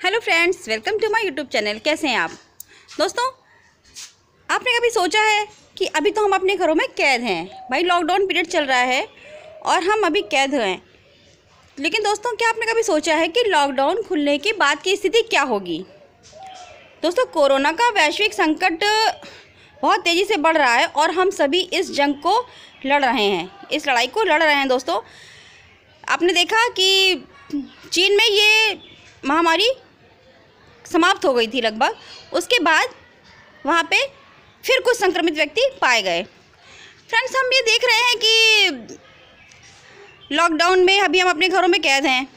Hello friends, welcome to my YouTube channel. कैसे हैं आप दोस्तों? आपने कभी सोचा है कि अभी तो हम अपने घरों में कैद हैं, भाई लॉकडाउन पीरियड चल रहा है और हम अभी कैद हैं। लेकिन दोस्तों, क्या आपने कभी सोचा है कि लॉकडाउन खुलने के बाद की स्थिति क्या होगी? दोस्तों, कोरोना का वैश्विक संकट बहुत तेज़ी से बढ़ रहा है और हम सभी इस जंग को लड़ रहे हैं, इस लड़ाई को लड़ रहे हैं। दोस्तों, आपने देखा कि चीन में ये महामारी समाप्त हो गई थी लगभग, उसके बाद वहाँ पे फिर कुछ संक्रमित व्यक्ति पाए गए। फ्रेंड्स, हम ये देख रहे हैं कि लॉकडाउन में अभी हम अपने घरों में कैद हैं,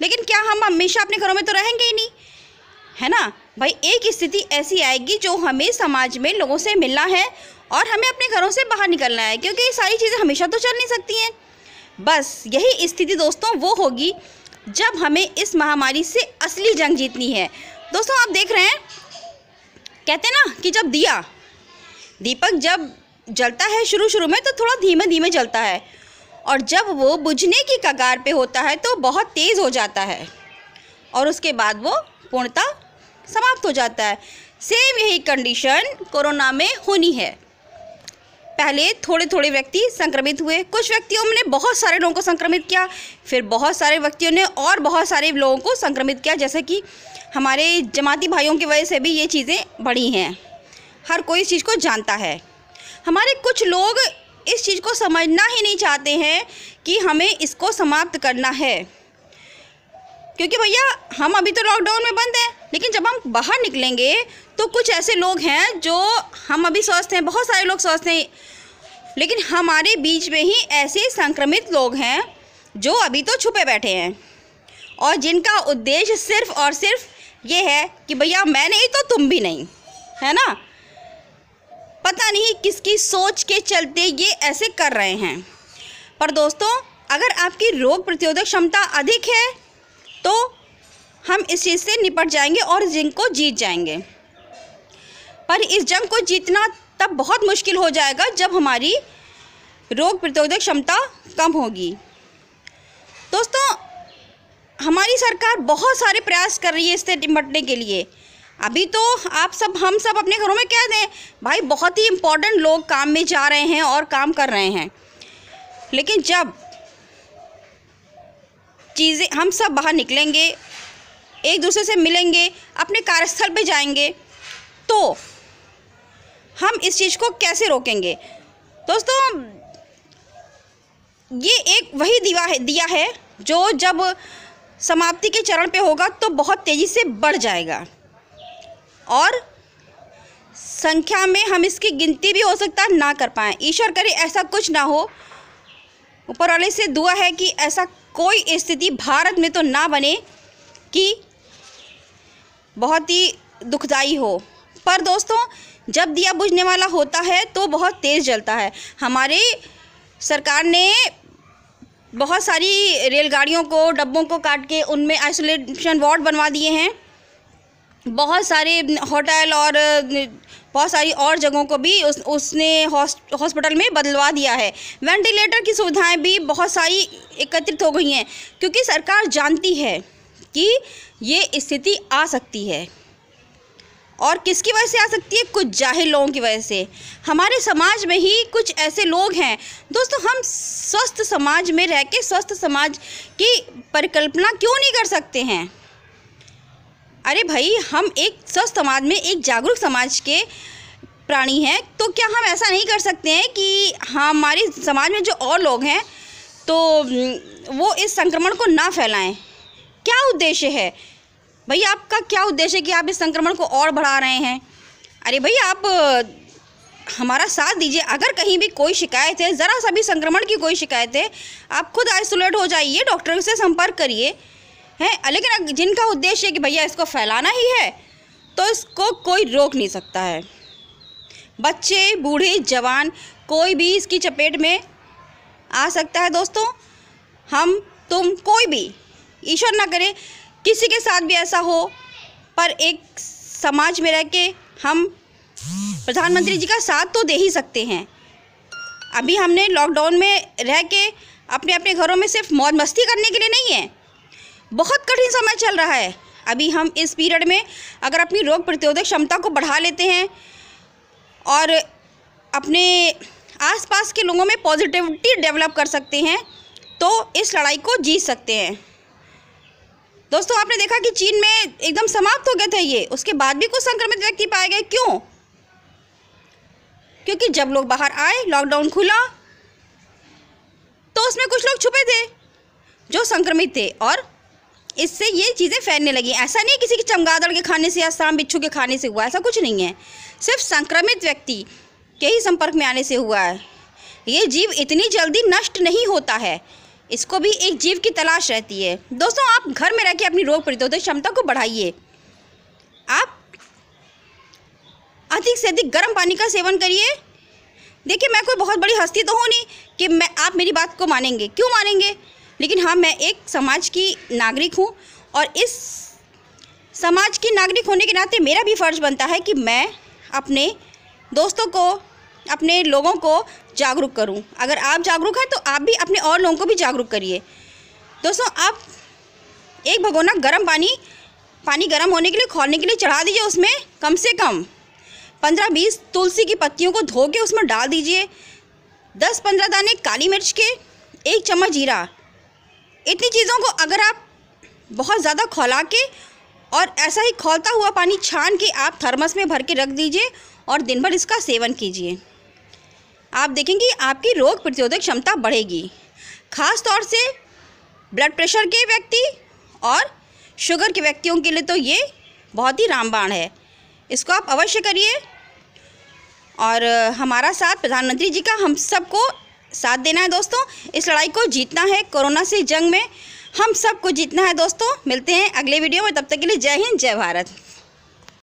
लेकिन क्या हम हमेशा अपने घरों में तो रहेंगे ही नहीं, है ना भाई? एक स्थिति ऐसी आएगी जो हमें समाज में लोगों से मिलना है और हमें अपने घरों से बाहर निकलना है, क्योंकि ये सारी चीज़ें हमेशा तो चल नहीं सकती हैं। बस यही स्थिति दोस्तों वो होगी जब हमें इस महामारी से असली जंग जीतनी है। दोस्तों, आप देख रहे हैं, कहते हैं ना कि जब दीपक जब जलता है शुरू में तो थोड़ा धीमे धीमे जलता है, और जब वो बुझने की कगार पे होता है तो बहुत तेज़ हो जाता है और उसके बाद वो पूर्णतः समाप्त हो जाता है। सेम यही कंडीशन कोरोना में होनी है। पहले थोड़े थोड़े व्यक्ति संक्रमित हुए, कुछ व्यक्तियों ने बहुत सारे लोगों को संक्रमित किया, फिर बहुत सारे व्यक्तियों ने और बहुत सारे लोगों को संक्रमित किया। जैसे कि हमारे जमाती भाइयों की वजह से भी ये चीज़ें बढ़ी हैं। हर कोई इस चीज़ को जानता है। हमारे कुछ लोग इस चीज़ को समझना ही नहीं चाहते हैं कि हमें इसको समाप्त करना है, क्योंकि भैया हम अभी तो लॉकडाउन में बंद हैं, लेकिन जब हम बाहर निकलेंगे तो कुछ ऐसे लोग हैं जो हम अभी स्वस्थ हैं, बहुत सारे लोग स्वस्थ हैं, लेकिन हमारे बीच में ही ऐसे संक्रमित लोग हैं जो अभी तो छुपे बैठे हैं और जिनका उद्देश्य सिर्फ और सिर्फ ये है कि भैया मैं नहीं तो तुम भी नहीं, है ना? पता नहीं किसकी सोच के चलते ये ऐसे कर रहे हैं। पर दोस्तों, अगर आपकी रोग प्रतिरोधक क्षमता अधिक है तो हम इस चीज़ से निपट जाएंगे और इस जंग को जीत जाएंगे। पर इस जंग को जीतना तब बहुत मुश्किल हो जाएगा जब हमारी रोग प्रतिरोधक क्षमता कम होगी। दोस्तों, हमारी सरकार बहुत सारे प्रयास कर रही है इससे निपटने के लिए। अभी तो हम सब अपने घरों में कैद हैं भाई, बहुत ही इम्पोर्टेंट लोग काम में जा रहे हैं और काम कर रहे हैं, लेकिन जब चीज़ें हम सब बाहर निकलेंगे, एक दूसरे से मिलेंगे, अपने कार्यस्थल पे जाएंगे, तो हम इस चीज़ को कैसे रोकेंगे? दोस्तों, ये एक वही दिया है जो जब समाप्ति के चरण पे होगा तो बहुत तेज़ी से बढ़ जाएगा और संख्या में हम इसकी गिनती भी हो सकता है ना कर पाएँ। ईश्वर करे ऐसा कुछ ना हो। ऊपर वाले से दुआ है कि ऐसा कोई स्थिति भारत में तो ना बने कि बहुत ही दुखदाई हो। पर दोस्तों, जब दिया बुझने वाला होता है तो बहुत तेज़ जलता है। हमारे सरकार ने बहुत सारी रेलगाड़ियों को, डब्बों को काट के उनमें आइसोलेशन वार्ड बनवा दिए हैं। बहुत सारे होटल और बहुत सारी और जगहों को भी उसने हॉस्पिटल में बदलवा दिया है। वेंटिलेटर की सुविधाएं भी बहुत सारी एकत्रित हो गई हैं, क्योंकि सरकार जानती है कि ये स्थिति आ सकती है। और किसकी वजह से आ सकती है? कुछ जाहिल लोगों की वजह से। हमारे समाज में ही कुछ ऐसे लोग हैं। दोस्तों, हम स्वस्थ समाज में रह के स्वस्थ समाज की परिकल्पना क्यों नहीं कर सकते हैं? अरे भाई, हम एक स्वस्थ समाज में, एक जागरूक समाज के प्राणी हैं, तो क्या हम ऐसा नहीं कर सकते हैं कि हमारे समाज में जो और लोग हैं तो वो इस संक्रमण को ना फैलाएं? क्या उद्देश्य है भाई? आपका क्या उद्देश्य है कि आप इस संक्रमण को और बढ़ा रहे हैं? अरे भाई, आप हमारा साथ दीजिए। अगर कहीं भी कोई शिकायत है, ज़रा सा भी संक्रमण की कोई शिकायत है, आप खुद आइसोलेट हो जाइए, डॉक्टर से संपर्क करिए, हैं। लेकिन जिनका उद्देश्य है कि भैया इसको फैलाना ही है, तो इसको कोई रोक नहीं सकता है। बच्चे, बूढ़े, जवान, कोई भी इसकी चपेट में आ सकता है। दोस्तों, हम, तुम, कोई भी, ईश्वर ना करे किसी के साथ भी ऐसा हो, पर एक समाज में रह के हम प्रधानमंत्री जी का साथ तो दे ही सकते हैं। अभी हमने लॉकडाउन में रह के अपने अपने घरों में सिर्फ मौज मस्ती करने के लिए नहीं है, बहुत कठिन समय चल रहा है। अभी हम इस पीरियड में अगर अपनी रोग प्रतिरोधक क्षमता को बढ़ा लेते हैं और अपने आसपास के लोगों में पॉजिटिविटी डेवलप कर सकते हैं तो इस लड़ाई को जीत सकते हैं। दोस्तों, आपने देखा कि चीन में एकदम समाप्त हो गए थे ये, उसके बाद भी कुछ संक्रमित व्यक्ति पाए गए। क्यों? क्योंकि जब लोग बाहर आए, लॉकडाउन खुला, तो उसमें कुछ लोग छुपे थे जो संक्रमित थे और इससे ये चीज़ें फैलने लगी। ऐसा नहीं किसी की चमगादड़ के खाने से या सांप बिच्छू के खाने से हुआ, ऐसा कुछ नहीं है। सिर्फ संक्रमित व्यक्ति के ही संपर्क में आने से हुआ है। ये जीव इतनी जल्दी नष्ट नहीं होता है, इसको भी एक जीव की तलाश रहती है। दोस्तों, आप घर में रह के अपनी रोग प्रतिरोधक क्षमता को बढ़ाइए। आप अधिक से अधिक गर्म पानी का सेवन करिए। देखिए, मैं कोई बहुत बड़ी हस्ती तो हूँ नहीं कि आप मेरी बात को मानेंगे, क्यों मानेंगे, लेकिन हाँ, मैं एक समाज की नागरिक हूँ और इस समाज की नागरिक होने के नाते मेरा भी फ़र्ज़ बनता है कि मैं अपने दोस्तों को, अपने लोगों को जागरूक करूं। अगर आप जागरूक हैं तो आप भी अपने और लोगों को भी जागरूक करिए। दोस्तों, आप एक भगोना गर्म पानी गर्म होने के लिए, खौलने के लिए चढ़ा दीजिए। उसमें कम से कम 15-20 तुलसी की पत्तियों को धो के उसमें डाल दीजिए, 10-15 दाने काली मिर्च के, 1 चम्मच जीरा। इतनी चीज़ों को अगर आप बहुत ज़्यादा खौला के और ऐसा ही खौलता हुआ पानी छान के आप थर्मस में भर के रख दीजिए और दिन भर इसका सेवन कीजिए। आप देखेंगे आपकी रोग प्रतिरोधक क्षमता बढ़ेगी। ख़ास तौर से ब्लड प्रेशर के व्यक्ति और शुगर के व्यक्तियों के लिए तो ये बहुत ही रामबाण है। इसको आप अवश्य करिए और हमारा साथ प्रधानमंत्री जी का हम सबको साथ देना है। दोस्तों, इस लड़ाई को जीतना है। कोरोना से जंग में हम सबको जीतना है। दोस्तों, मिलते हैं अगले वीडियो में, तब तक के लिए जय हिंद, जय भारत।